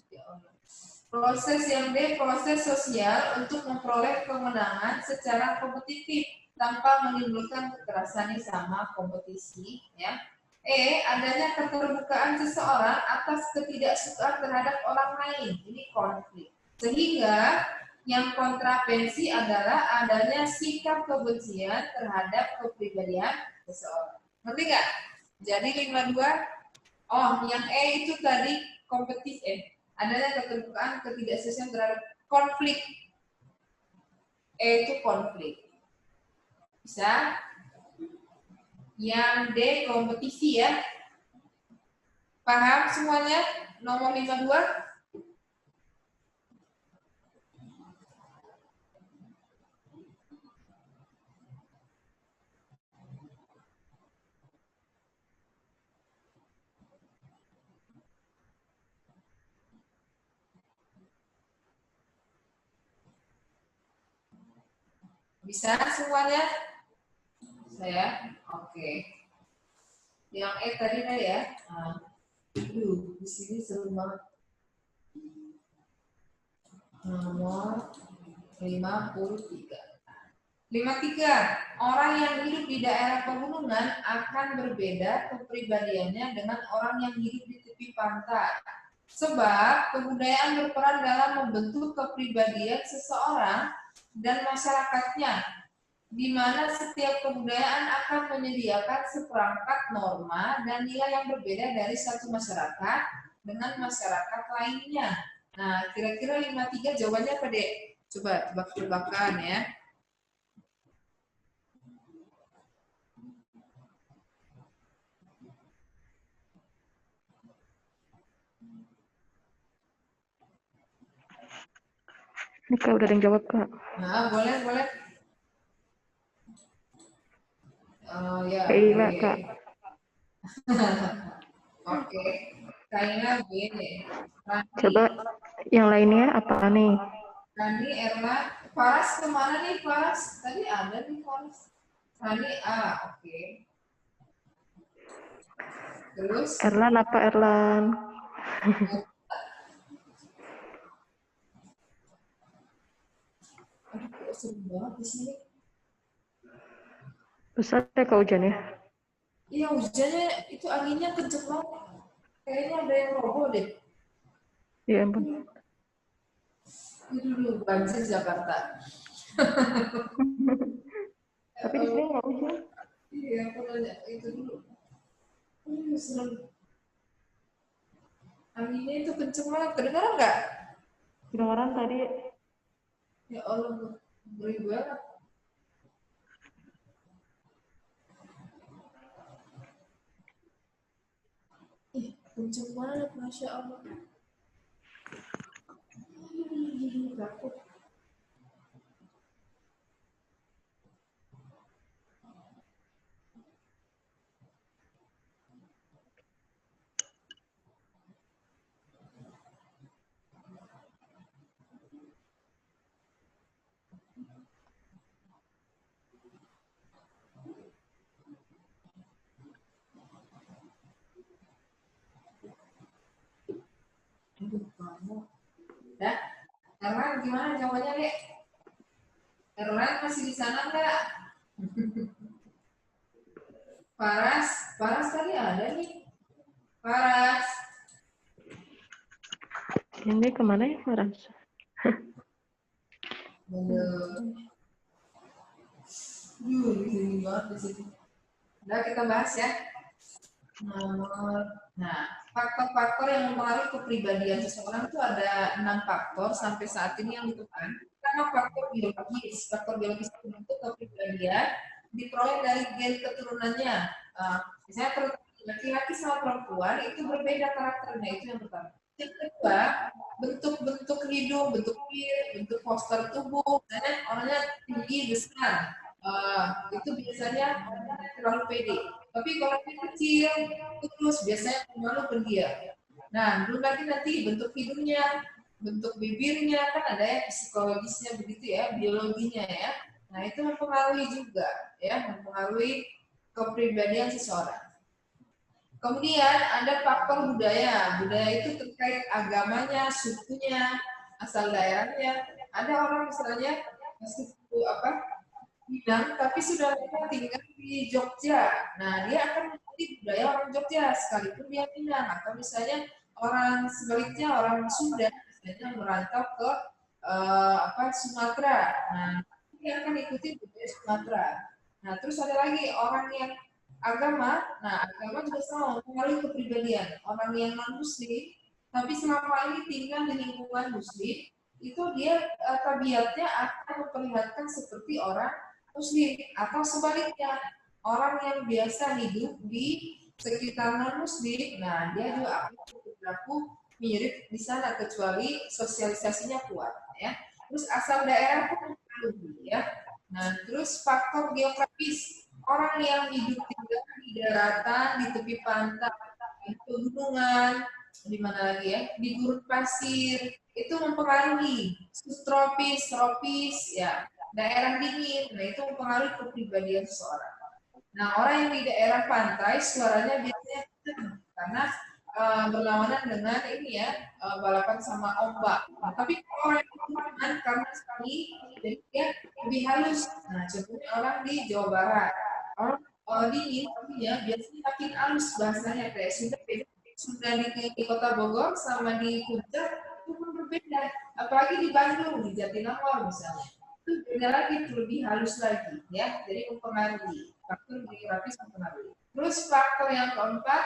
Proses yang D, proses sosial untuk memperoleh kemenangan secara kompetitif tanpa menimbulkan kekerasan sama kompetisi ya. E, adanya keterbukaan seseorang atas ketidaksukaan terhadap orang lain, ini konflik. Sehingga yang kontravensi adalah adanya sikap kebencian terhadap kepribadian seseorang. Ngerti nggak? Jadi 52, oh yang E itu tadi kompetisi, adanya keterbukaan ketidaksukaan terhadap konflik. E itu konflik. Bisa? Yang D kompetisi ya. Paham semuanya? Nomor 52? Bisa semuanya? Saya? Oke. Yang E tadi ya. Nah, di sini seru banget. Nomor 53. 53. Orang yang hidup di daerah pegunungan akan berbeda kepribadiannya dengan orang yang hidup di tepi pantai. Sebab kebudayaan berperan dalam membentuk kepribadian seseorang dan masyarakatnya, di mana setiap kebudayaan akan menyediakan seperangkat norma dan nilai yang berbeda dari satu masyarakat dengan masyarakat lainnya. Nah, kira-kira 53 jawabannya apa, Dek? Coba tebak-tebakan ya. Ini Kak udah ada yang jawab Kak. Nah, boleh. Ya, Kaila, B. Kak. Oke. Kaila B. Rani, Coba yang lainnya apa nih? Rani, Erla. Faras kemana nih, Faras? Tadi ada nih, Faras. Rani A. Oke. Terus? Erlan apa Erlan? Aduh, kok seru banget di sini. Besar ya Kak hujannya? Iya, hujannya itu anginnya kenceng banget. Kayaknya ada yang roboh deh. Ya ampun. Itu dulu banjir Jakarta. Tapi di sini nggak hujan. Iya, aku nanya itu dulu. Serem. Anginnya itu kenceng banget. Kedengaran nggak? Kedengaran tadi. Ya Allah, ngeri banget. Ih, kenceng banget, Masya Allah. Takut. Aduh, kamu. Ya, Erlan gimana jawabannya, Dek? Erlan masih di sana nggak? Paras, Paras tadi ada nih. Paras. Ini kemana ya Faras? Belum. Di sini banget di sini. Udah kita bahas ya. Nah, faktor-faktor yang mempengaruhi kepribadian seseorang itu ada 6 faktor sampai saat ini yang ditemukan. Pertama, faktor biologis. Faktor biologis membentuk kepribadian diperoleh dari gen keturunannya. Misalnya laki-laki sama perempuan itu berbeda karakternya, itu yang pertama. Yang kedua, bentuk-bentuk hidung, bentuk kulit, bentuk postur tubuh, misalnya orangnya tinggi besar, itu biasanya orangnya terlalu pede. Tapi kalau dia kecil, terus biasanya pemalu pendiam. Nah, belum lagi nanti bentuk hidungnya, bentuk bibirnya, kan ada ya psikologisnya begitu ya, biologinya ya. Nah, itu mempengaruhi juga ya, mempengaruhi kepribadian seseorang. Kemudian ada faktor budaya. Budaya itu terkait agamanya, sukunya, asal daerahnya. Ada orang misalnya suku Minang, tapi sudah lama tinggal di Jogja. Nah, dia akan mengikuti budaya orang Jogja, sekalipun dia Minang. Atau misalnya orang sebaliknya, orang Sunda, misalnya merantau ke Sumatera. Nah, dia akan ikuti budaya Sumatera. Nah, terus ada lagi orang yang agama. Nah, agama juga sama mempengaruhi kepribadian. Orang yang non-muslim, tapi selama ini tinggal di lingkungan muslim, itu dia tabiatnya akan memperlihatkan seperti orang muslim, atau sebaliknya orang yang biasa hidup di sekitar non muslim, nah dia juga akan berlaku mirip di sana kecuali sosialisasinya kuat ya. Terus asal daerah pun mempengaruhi ya. Nah, terus faktor geografis, orang yang hidup tinggal di daratan, di tepi pantai, di pegunungan, di mana lagi ya, di gurun pasir, itu mempengaruhi subtropis, tropis, ya, daerah dingin. Nah, itu mempengaruhi kepribadian seseorang. Nah, orang yang di daerah pantai suaranya biasanya karena berlawanan dengan ini ya, balapan sama ombak. Nah, tapi kalau orang yang pegunungan karena sekali jadi dia lebih halus. Nah, contohnya orang di Jawa Barat, orang dingin tapi ya biasanya makin halus bahasanya, kayak sudah di Kota Bogor sama di Puncak itu pun berbeda. Apalagi di Bandung, di Jatinangor misalnya, itu beda lagi, lebih halus lagi ya. Jadi mempengaruhi, faktor geografis mempengaruhi. Terus faktor yang keempat,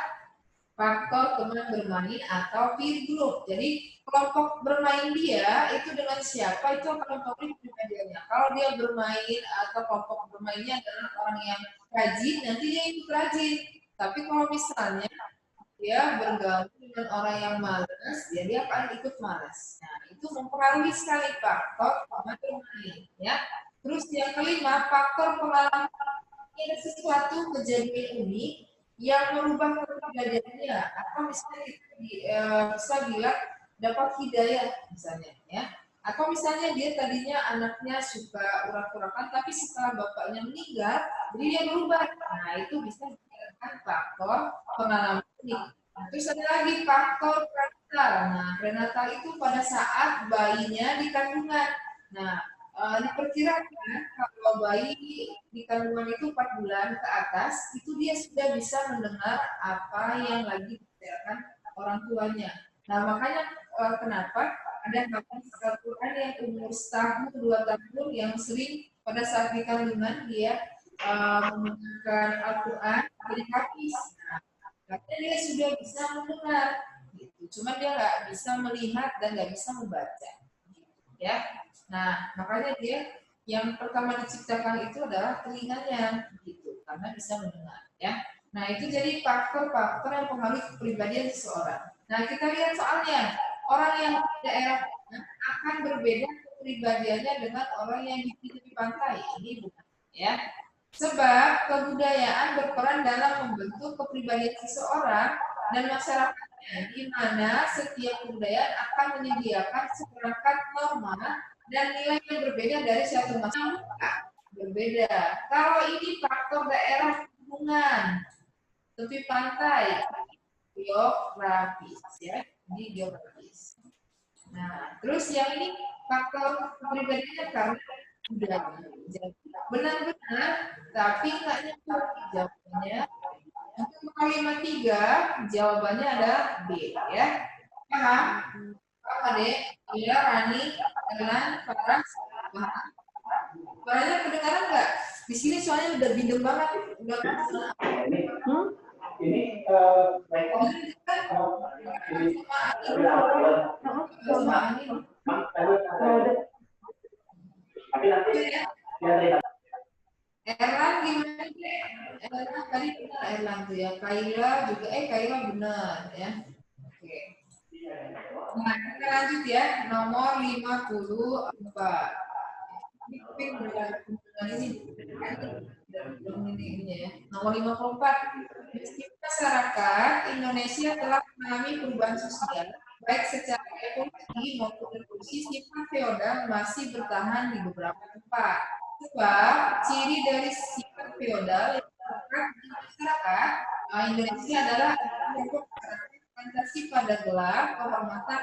faktor teman bermain atau peer group. Jadi kelompok bermain dia itu dengan siapa itu akan mempengaruhi kepribadiannya. Kalau dia bermain atau kelompok bermainnya adalah orang yang rajin, nanti dia ikut rajin. Tapi kalau misalnya dia bergabung dengan orang yang malas, dia akan ikut malas. Nah, itu mempengaruhi sekali faktor teman bermain, ya. Terus yang kelima, faktor pengalaman ada sesuatu kejadian unik yang merubah kepribadiannya, atau misalnya kita bisa bilang dapat hidayah misalnya ya, atau misalnya dia tadinya anaknya suka urak-urakan tapi setelah bapaknya meninggal jadi dia berubah. Nah itu bisa dikatakan faktor pengalaman unik. Terus ada lagi faktor prenatal. Nah prenatal itu pada saat bayinya di kandungan. Nah diperkirakan kalau bayi di kandungan itu 4 bulan ke atas, itu dia sudah bisa mendengar apa yang lagi dibicarakan orang tuanya. Nah, makanya kenapa ada hafal Al-Quran yang umur setahun, 2 tahun yang sering pada saat di kandungan dia mendengarkan Al-Quran jadi hafiz. Nah, katanya dia sudah bisa mendengar, gitu. Cuma dia nggak bisa melihat dan nggak bisa membaca, ya. Nah, makanya dia yang pertama diciptakan itu adalah telinganya, gitu, karena bisa mendengar, ya. Nah, itu jadi faktor-faktor yang mempengaruhi kepribadian seseorang. Nah, kita lihat soalnya, orang yang di daerah akan berbeda kepribadiannya dengan orang yang di tepi pantai. Ini bukan, ya. Sebab kebudayaan berperan dalam membentuk kepribadian seseorang dan masyarakatnya, di mana setiap kebudayaan akan menyediakan seperangkat norma dan nilai yang berbeda dari satu masyarakat. Berbeda. Kalau ini faktor daerah hubungan, tepi pantai, geografis, ya, di geografis. Nah, terus yang ini faktor kepribadiannya karena budaya. Jadi benar-benar, tapi nggak nyambung jawabannya. Untuk kalimat 3, jawabannya ada B, ya. Paham? Paham, Adek? Iya, Rani, Erlan, Farah, paham? Suaranya kedengaran nggak? Di sini soalnya udah bindeng banget, udah ini sama angin. Tapi nanti Erlan gimana sih? Erlan tadi benar Erlan tuh ya. Kaila juga, Kaila benar ya. Oke. Nah, kita lanjut ya. Nomor 54. Ini ya. Nomor 54. Meski masyarakat Indonesia telah mengalami perubahan sosial, baik secara evolusi maupun revolusi, sifat feodal masih bertahan di beberapa tempat. Sebab ciri dari sifat feodal yang terlekat di masyarakat Indonesia adalah kelompok masyarakat fantasi pada gelar, kehormatan,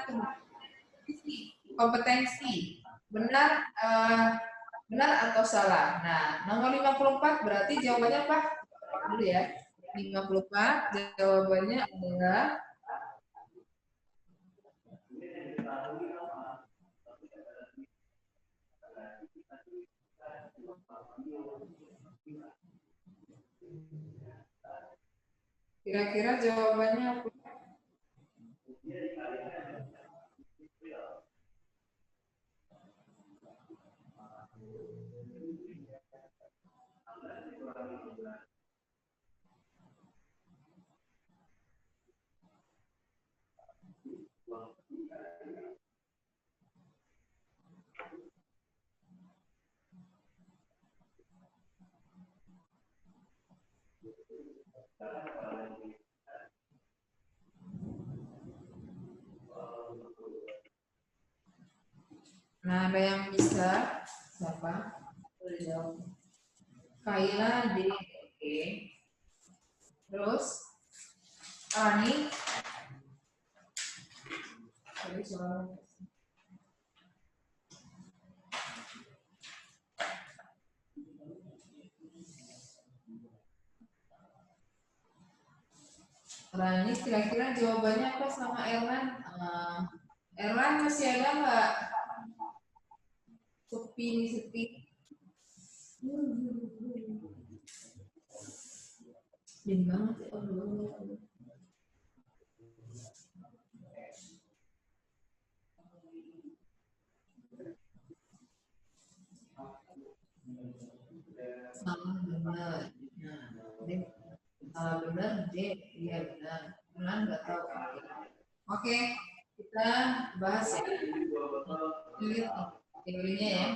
kompetensi. Benar benar atau salah? Nah, nomor 54 berarti jawabannya apa? Dulu ya. 54 jawabannya adalah kira-kira jawabannya apa? Nah, ada yang bisa? Siapa? Boleh jawab. Kaila D. Oke. Terus Rani. Tadi soal Rani kira-kira jawabannya apa sama Erlan? Erlan masih ada nggak? Sepi. Dingin banget ya. Salah benar. Nah, salah benar, D. Iya benar. Benar nggak tahu. Oke, kita bahas ya. Lihat nih teorinya ya.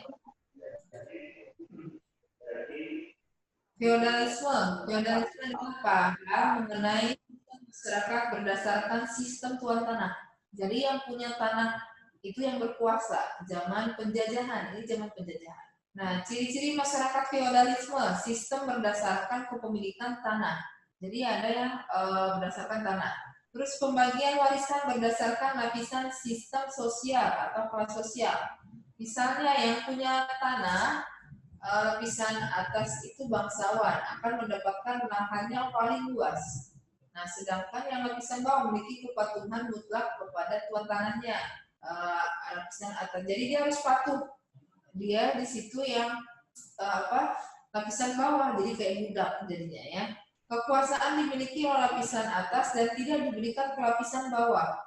Feodalisme. Feodalisme adalah paham mengenai masyarakat berdasarkan sistem tuan tanah. Jadi yang punya tanah itu yang berkuasa. Zaman penjajahan, ini zaman penjajahan. Nah, ciri-ciri masyarakat feodalisme, sistem berdasarkan kepemilikan tanah. Jadi ada yang berdasarkan tanah. Terus pembagian warisan berdasarkan lapisan sistem sosial atau kelas sosial. Misalnya yang punya tanah lapisan atas itu bangsawan akan mendapatkan lahannya paling luas. Nah, sedangkan yang lapisan bawah memiliki kepatuhan mutlak kepada tuan tanahnya. Lapisan atas, jadi dia harus patuh. Dia di situ yang lapisan bawah, jadi kayak budak jadinya ya. Kekuasaan dimiliki oleh lapisan atas dan tidak diberikan ke lapisan bawah.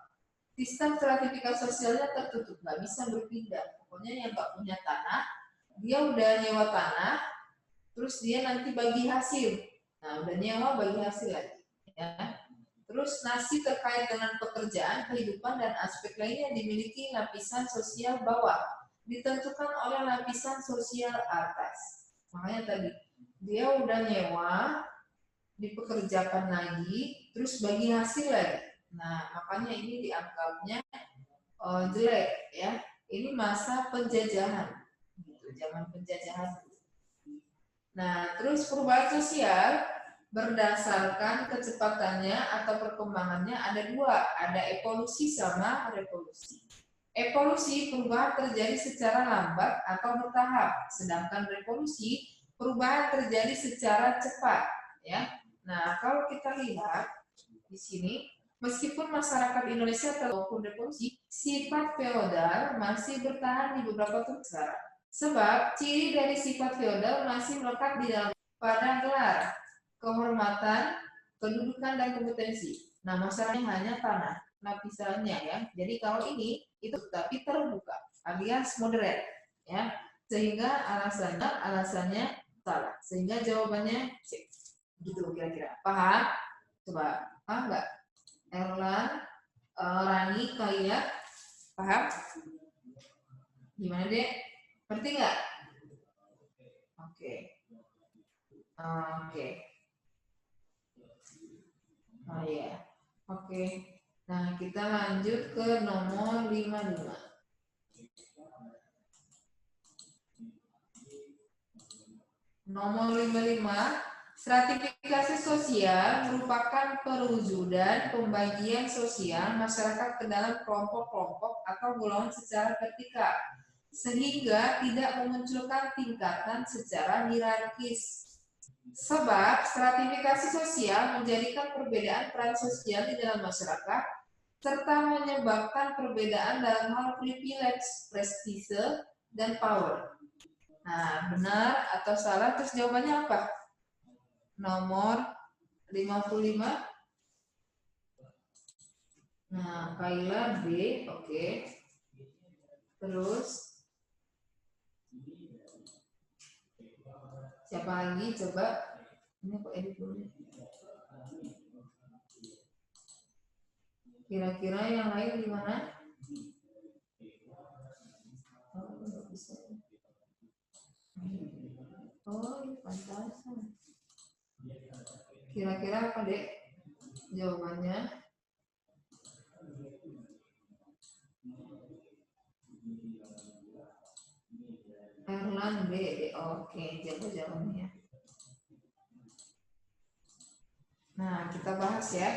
Sistem stratifikasi sosialnya tertutup, nggak bisa berpindah. Pokoknya yang nggak punya tanah, dia udah nyewa tanah, terus dia nanti bagi hasil. Nah, udah nyewa bagi hasil lagi. Ya. Terus nasib terkait dengan pekerjaan, kehidupan, dan aspek lainnya dimiliki lapisan sosial bawah, ditentukan oleh lapisan sosial atas. Makanya tadi, dia udah nyewa, dipekerjakan lagi, terus bagi hasil lagi. Nah, makanya ini dianggapnya jelek ya. Ini masa penjajahan, gitu, zaman penjajahan. Nah, terus perubahan sosial berdasarkan kecepatannya atau perkembangannya ada dua, ada evolusi sama revolusi. Evolusi perubahan terjadi secara lambat atau bertahap, sedangkan revolusi perubahan terjadi secara cepat. Ya, nah kalau kita lihat di sini, meskipun masyarakat Indonesia telah revolusi, sifat feodal masih bertahan di beberapa tempat sekarang. Sebab ciri dari sifat feodal masih melekat di dalam pada gelar, kehormatan, kedudukan, dan kompetensi. Nah, masalahnya hanya tanah, lapisannya ya. Jadi kalau ini itu tapi terbuka, alias moderate ya. Sehingga alasannya salah. Sehingga jawabannya C. Gitu kira-kira. Paham? Coba paham nggak? Erlan, Rani, Kaya, paham? Gimana deh? Ngerti nggak? Oke. Oke. Oh iya. Oke. Nah, kita lanjut ke nomor 55. Nomor 55, stratifikasi sosial merupakan perwujudan pembagian sosial masyarakat ke dalam kelompok-kelompok atau golongan secara vertikal, sehingga tidak memunculkan tingkatan secara hierarkis. Sebab stratifikasi sosial menjadikan perbedaan peran sosial di dalam masyarakat serta menyebabkan perbedaan dalam hal privilege, prestise, dan power. Nah, benar atau salah, terus jawabannya apa? Nomor 55. Nah, Kaila B, oke. Terus siapa lagi? Coba. Ini kok edit dulu. Kira-kira yang lain di mana? Oh, ini pantasan. Kira-kira apa, Dek? Jawabannya? Erlan B. Oke, jawabannya. Nah, kita bahas ya.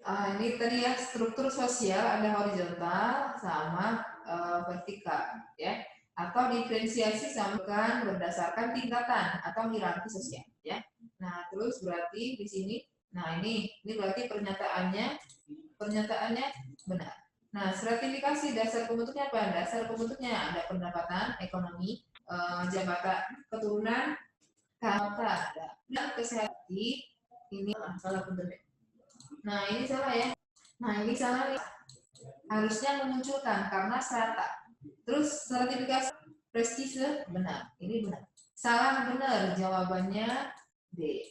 Ini tadi ya, struktur sosial ada horizontal sama vertikal ya, atau diferensiasi samakan berdasarkan tingkatan atau hierarki sosial ya. Nah, terus berarti di sini, nah ini berarti pernyataannya benar. Nah, stratifikasi dasar pembentuknya apa? Dasar pembentuknya ada pendapatan, ekonomi, jabatan, keturunan, kata, dan kesehatan. Ini salah benar. Nah, ini salah ya. Nah, ini salah ya. Harusnya memunculkan karena strata. Terus stratifikasi prestise benar. Ini benar. Salah benar jawabannya D.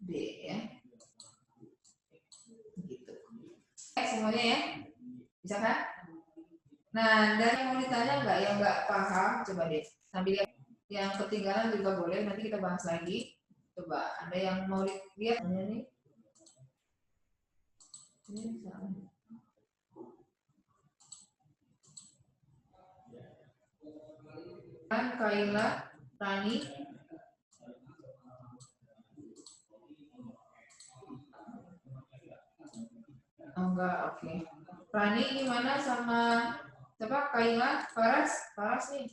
D ya. Gitu. Semuanya ya. Bisa kan? Nah, dan yang mau ditanya nggak, yang nggak paham, coba deh. Sambil lihat yang ketinggalan juga boleh, nanti kita bahas lagi. Coba, ada yang mau lihat nih? Ini salah. Kaila, Rani. Oh, enggak, oke. Rani gimana sama siapa? Kaila, Paras nih.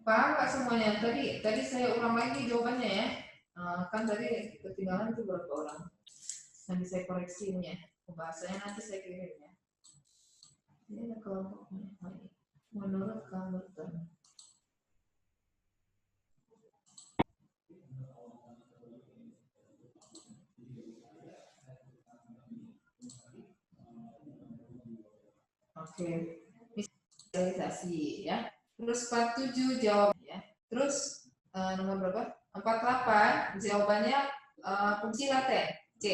Paham nggak semuanya? Tadi saya ulang lagi jawabannya ya. Kan tadi ketinggalan itu berapa orang? Nanti saya koreksinya. Pembahasannya nanti saya kirim ya. Ini ada kelompoknya. Menurut kamu tuh. Oke. Visualisasi ya. Terus 47 jawab ya. Terus nomor berapa? 48 jawabannya fungsi laten C.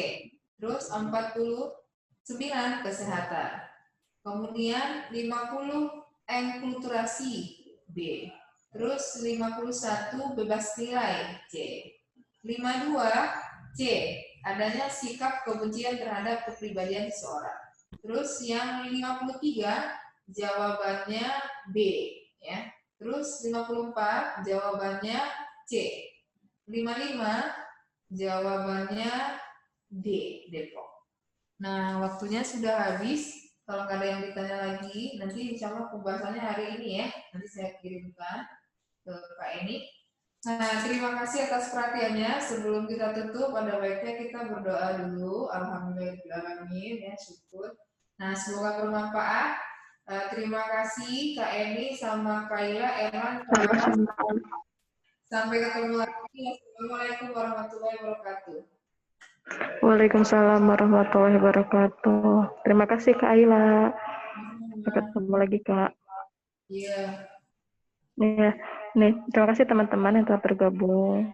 Terus 49 kesehatan. Kemudian 50 enkulturasi B. Terus 51 bebas nilai C. 52 C. Adanya sikap kebencian terhadap kepribadian seseorang. Terus yang 53 jawabannya B ya. Terus 54 jawabannya C. 55 jawabannya D, Depok. Nah, waktunya sudah habis. Kalau nggak ada yang ditanya lagi, nanti insya Allah pembahasannya hari ini ya. Nanti saya kirimkan ke Kak Eni. Nah, terima kasih atas perhatiannya. Sebelum kita tutup, pada baiknya kita berdoa dulu. Alhamdulillahirrahmanirrahim ya, syukur. Nah, semoga bermanfaat. Terima kasih Kak Eni sama Kaila, Eman, sampai ketemu lagi. Assalamualaikum warahmatullahi wabarakatuh. Waalaikumsalam warahmatullahi wabarakatuh. Terima kasih Kak Aila. Sampai ketemu lagi Kak. Iya. Nih, terima kasih teman-teman yang telah bergabung.